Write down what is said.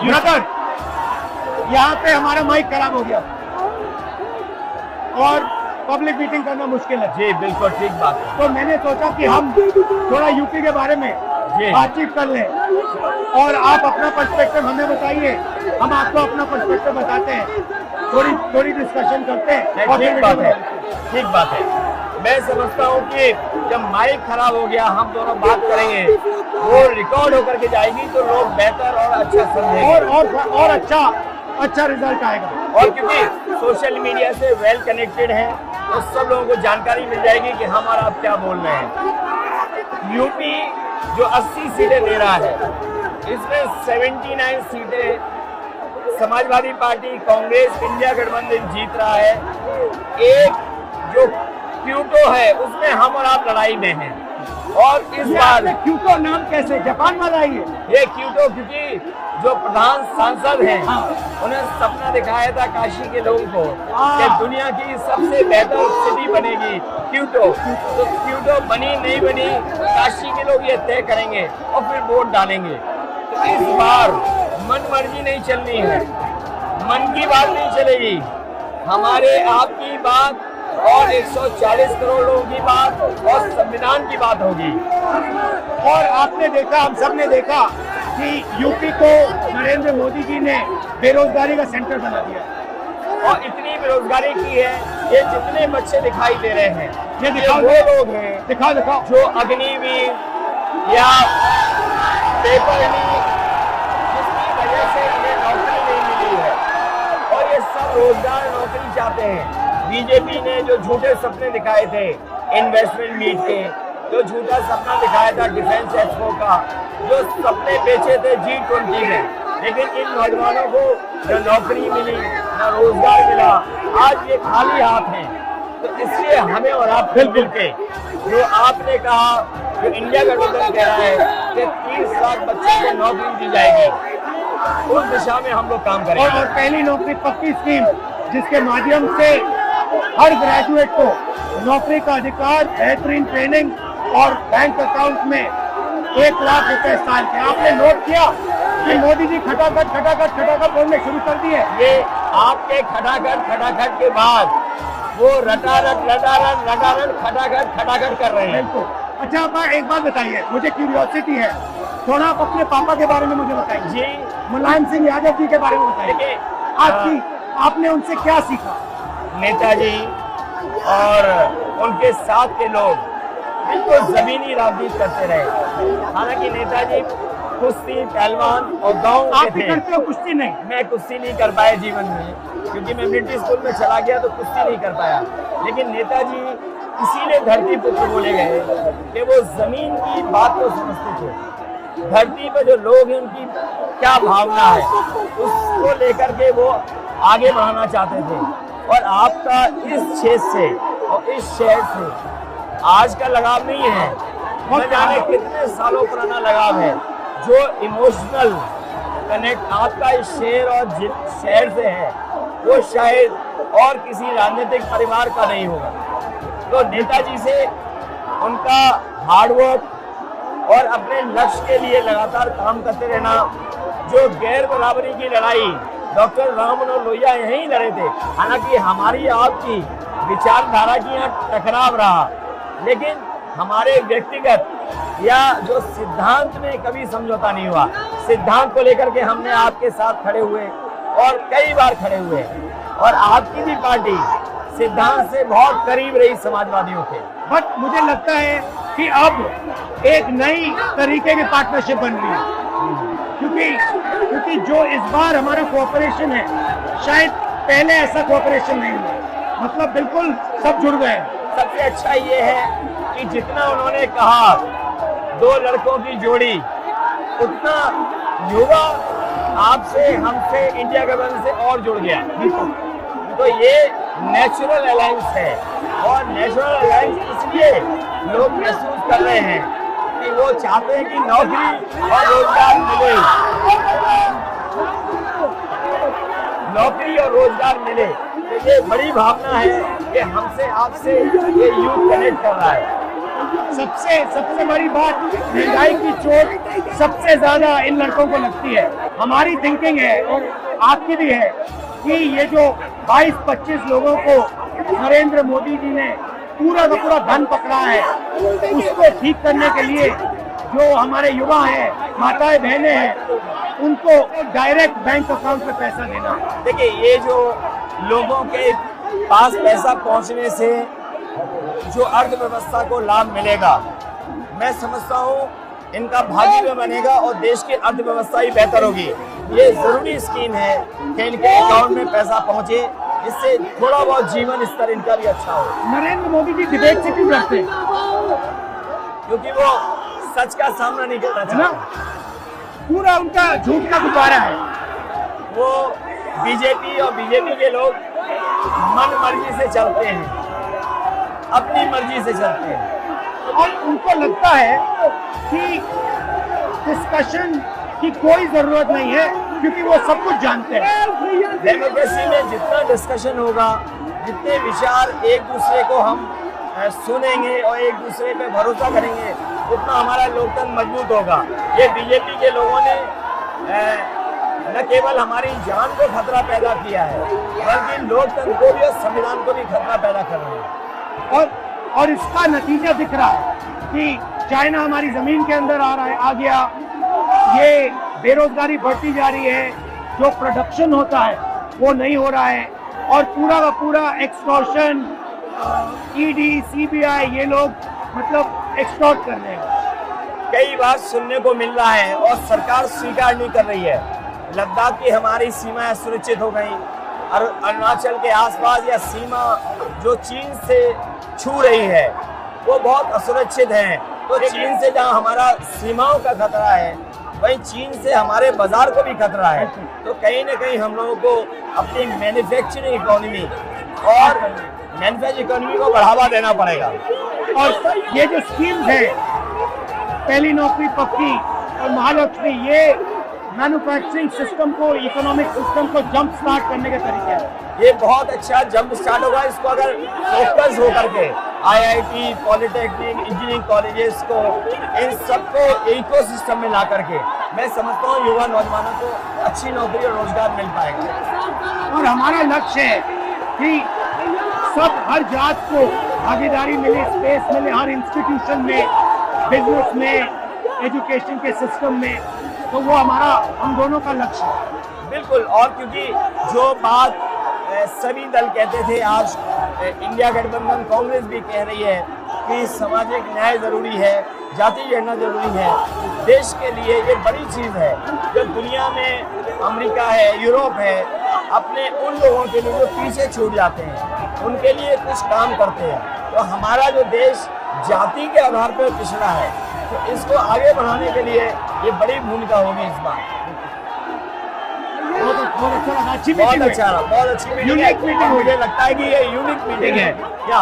Brother, यहाँ पे हमारा माइक खराब हो गया और पब्लिक मीटिंग करना मुश्किल है। जी बिल्कुल ठीक बात है। तो मैंने सोचा कि हम थोड़ा यूपी के बारे में बातचीत कर लें और आप अपना पर्सपेक्टिव हमें बताइए, हम आपको अपना पर्सपेक्टिव बताते हैं, थोड़ी डिस्कशन करते हैं। और ठीक बात है, ठीक बात है। मैं समझता हूँ कि जब माइक खराब हो गया, हम दोनों बात करेंगे, वो रिकॉर्ड होकर के जाएगी तो लोग बेहतर और अच्छा समझेंगे और अच्छा रिजल्ट आएगा। और क्योंकि सोशल मीडिया से वेल कनेक्टेड है तो सब लोगों को जानकारी मिल जाएगी कि हम और आप क्या बोल रहे हैं। यूपी जो 80 सीटें ले रहा है, इसमें 79 सीटें समाजवादी पार्टी, कांग्रेस, इंडिया गठबंधन जीत रहा है। एक जो क्यूटो है उसमें हम और आप लड़ाई में हैं। और इस बार क्यूटो नाम कैसे जापान वाला ही है ये क्यूटो, क्योंकि जो प्रधान सांसद हैं उन्हें सपना दिखाया था काशी के लोगों को कि दुनिया की सबसे बेहतर सिटी बनेगी क्यूटो। तो क्यूटो बनी नहीं बनी, काशी के लोग ये तय करेंगे और फिर वोट डालेंगे। तो इस बार मन मर्जी नहीं चलनी है, मन की बात नहीं चलेगी, हमारे आपकी बात और 140 करोड़ लोगों की बात और संविधान की बात होगी। और आपने देखा, हम सब ने देखा कि यूपी को नरेंद्र मोदी जी ने बेरोजगारी का सेंटर बना दिया और इतनी बेरोजगारी की है। ये जितने बच्चे दिखाई दे रहे हैं, ये दिखाओ, वो लोग हैं दिखाओ जो अग्निवीर या पेपर लीक, जिसकी वजह से उन्हें नौकरी नहीं मिली है और ये सब रोजगार नौकरी चाहते हैं। बीजेपी ने जो झूठे सपने दिखाए थे इन्वेस्टमेंट मीट के, जो झूठा सपना दिखाया था डिफेंस एक्सपो का, जो सपने बेचे थे G20 में, लेकिन इन नौजवानों को न नौकरी मिली न रोजगार मिला, आज ये खाली हाथ हैं। तो इसलिए हमें और आप मिल के, जो आपने कहा, जो इंडिया गठबंधन कह रहा है कि 30 लाख बच्चों को नौकरी दी जाएगी, उस दिशा में हम लोग काम करेंगे। और पहली नौकरी पक्की स्कीम, जिसके माध्यम से हर ग्रेजुएट को नौकरी का अधिकार, बेहतरीन ट्रेनिंग और बैंक अकाउंट में 1 लाख रुपए साल के। आपने नोट किया कि मोदी जी खटाखट बोलने शुरू कर दिए। ये आपके खटाखट के बाद वो रटारट खटाखट कर रहे हैं। अच्छा, आप एक बात बताइए, मुझे क्यूरियोसिटी है, थोड़ा आप अपने पापा के बारे में मुझे बताइए जी। मुलायम सिंह यादव जी के बारे में बताइए। आपने उनसे क्या सीखा? नेताजी और उनके साथ के लोग बिल्कुल जमीनी राजनीति करते रहे। हालांकि नेताजी कुश्ती, पहलवान और गाँव के थे। करते हो कुश्ती? नहीं, मैं कुश्ती नहीं कर पाया जीवन में, क्योंकि मैं मिलिट्री स्कूल में चला गया तो कुश्ती नहीं कर पाया। लेकिन नेताजी इसीलिए धरती पुत्र बोले गए कि वो जमीन की बात को समझते थे। धरती पर जो लोग हैं उनकी क्या भावना है, उसको लेकर के वो आगे बढ़ाना चाहते थे। और आपका इस क्षेत्र से और इस शहर से आज का लगाव नहीं है, न जाने कितने सालों पुराना लगाव है। जो इमोशनल कनेक्ट आपका इस शहर और शहर से है, वो शायद और किसी राजनीतिक परिवार का नहीं होगा। तो नेताजी से उनका हार्डवर्क और अपने लक्ष्य के लिए लगातार काम करते रहना, जो गैर बराबरी की लड़ाई डॉक्टर राम मनोहर लोहिया यहीं लड़े थे। हालांकि हमारी आपकी विचारधारा की यहाँ टकराव रहा, लेकिन हमारे व्यक्तिगत या जो सिद्धांत में कभी समझौता नहीं हुआ। सिद्धांत को लेकर के हमने आपके साथ खड़े हुए और कई बार खड़े हुए, और आपकी भी पार्टी सिद्धांत से बहुत करीब रही समाजवादियों के। बट मुझे लगता है कि अब एक नई तरीके की पार्टनरशिप बन रही है, क्योंकि जो इस बार हमारा कोऑपरेशन है, शायद पहले ऐसा कोऑपरेशन नहीं हुआ। मतलब बिल्कुल सब जुड़ गए। सबसे अच्छा ये है कि जितना उन्होंने कहा 2 लड़कों की जोड़ी, उतना युवा आपसे, हमसे, इंडिया गठबंधन से और जुड़ गया। तो ये नेचुरल अलायंस है, और नेचुरल अलायंस इसलिए लोग महसूस कर रहे हैं कि वो चाहते हैं कि नौकरी और रोजगार मिले, नौकरी और रोजगार मिले। तो ये बड़ी भावना है कि हमसे आपसे ये यूथ कनेक्ट कर रहा है। सबसे बड़ी बात, महंगाई की चोट सबसे ज्यादा इन लड़कों को लगती है। हमारी थिंकिंग है और आपकी भी है कि ये जो 22-25 लोगों को नरेंद्र मोदी जी ने पूरा का पूरा धन पकड़ा है, उसको ठीक करने के लिए जो हमारे युवा हैं, माताएं बहनें हैं, उनको डायरेक्ट बैंक अकाउंट में पैसा देना। देखिए, ये जो लोगों के पास पैसा पहुंचने से जो अर्थव्यवस्था को लाभ मिलेगा, मैं समझता हूँ इनका भाग्य भी बनेगा और देश की अर्थव्यवस्था ही बेहतर होगी। ये जरूरी स्कीम है कि इनके अकाउंट में पैसा पहुंचे, इससे थोड़ा बहुत जीवन स्तर इनका भी अच्छा हो। नरेंद्र मोदी जी डिबेट से क्यों डरते हैं? क्योंकि वो सच का सामना नहीं करना चाहते, पूरा उनका झूठ का गुब्बारा है। वो बीजेपी और बीजेपी के लोग मन मर्जी से चलते हैं, अपनी मर्जी से चलते हैं और उनको लगता है कि डिस्कशन की कोई जरूरत नहीं है क्योंकि वो सब कुछ जानते हैं। डेमोक्रेसी में जितना डिस्कशन होगा, जितने विचार एक दूसरे को हम सुनेंगे और एक दूसरे पे भरोसा करेंगे, उतना हमारा लोकतंत्र मजबूत होगा। ये बीजेपी के लोगों ने न केवल हमारी जान को खतरा पैदा किया है, बल्कि लोकतंत्र को भी और संविधान को भी खतरा पैदा कर रहे हैं। और इसका नतीजा दिख रहा है कि चाइना हमारी जमीन के अंदर आ गया, ये बेरोजगारी बढ़ती जा रही है, जो प्रोडक्शन होता है वो नहीं हो रहा है और पूरा का पूरा एक्सटॉर्शन, ईडी, सीबीआई, ये लोग मतलब एक्सटॉर्ट कर रहे हैं। कई बार सुनने को मिल रहा है और सरकार स्वीकार नहीं कर रही है, लद्दाख की हमारी सीमाएं सुरक्षित हो गई, अरुणाचल के आसपास या सीमा जो चीन से छू रही है वो बहुत असुरक्षित है। तो चीन से जहां हमारा सीमाओं का खतरा है, वहीं चीन से हमारे बाजार को भी खतरा है। तो कहीं ना कहीं हम लोगों को अपनी मैन्युफैक्चरिंग इकोनॉमी और मैन्युफैक्चरिंग इकोनॉमी को बढ़ावा देना पड़ेगा। और ये जो स्कीम्स है, पहली नौकरी पक्की और महालक्ष्मी, ये मैन्युफैक्चरिंग सिस्टम को, इकोनॉमिक सिस्टम को जंप स्टार्ट करने के तरीके हैं। ये बहुत अच्छा जंप स्टार्ट होगा। इसको अगर फोकस होकर के आईआईटी, पॉलिटेक्निक, इंजीनियरिंग कॉलेजेस को, इन सबको इकोसिस्टम में ला करके, मैं समझता हूँ युवा नौजवानों को अच्छी नौकरी और रोजगार मिल पाएगा। और हमारा लक्ष्य है कि सब, हर जात को भागीदारी मिले, स्पेस मिले, हर इंस्टीट्यूशन में, बिजनेस में, एजुकेशन के सिस्टम में। तो वो हमारा, हम दोनों का लक्ष्य है। बिल्कुल। और क्योंकि जो बात सभी दल कहते थे, आज इंडिया गठबंधन कांग्रेस भी कह रही है कि सामाजिक न्याय जरूरी है, जाति गणना जरूरी है। देश के लिए ये बड़ी चीज़ है। जब दुनिया में अमेरिका है, यूरोप है, अपने उन लोगों के लिए जो पीछे छूट जाते हैं, उनके लिए कुछ काम करते हैं, तो हमारा जो देश जाति के आधार पर पिछड़ा है, तो इसको आगे बढ़ाने के लिए ये बड़ी भूमिका होगी इस बार। बहुत अच्छा लगा, अच्छी बहुत अच्छी मीटिंग है। मुझे लगता है कि ये यूनिक मीटिंग है। क्या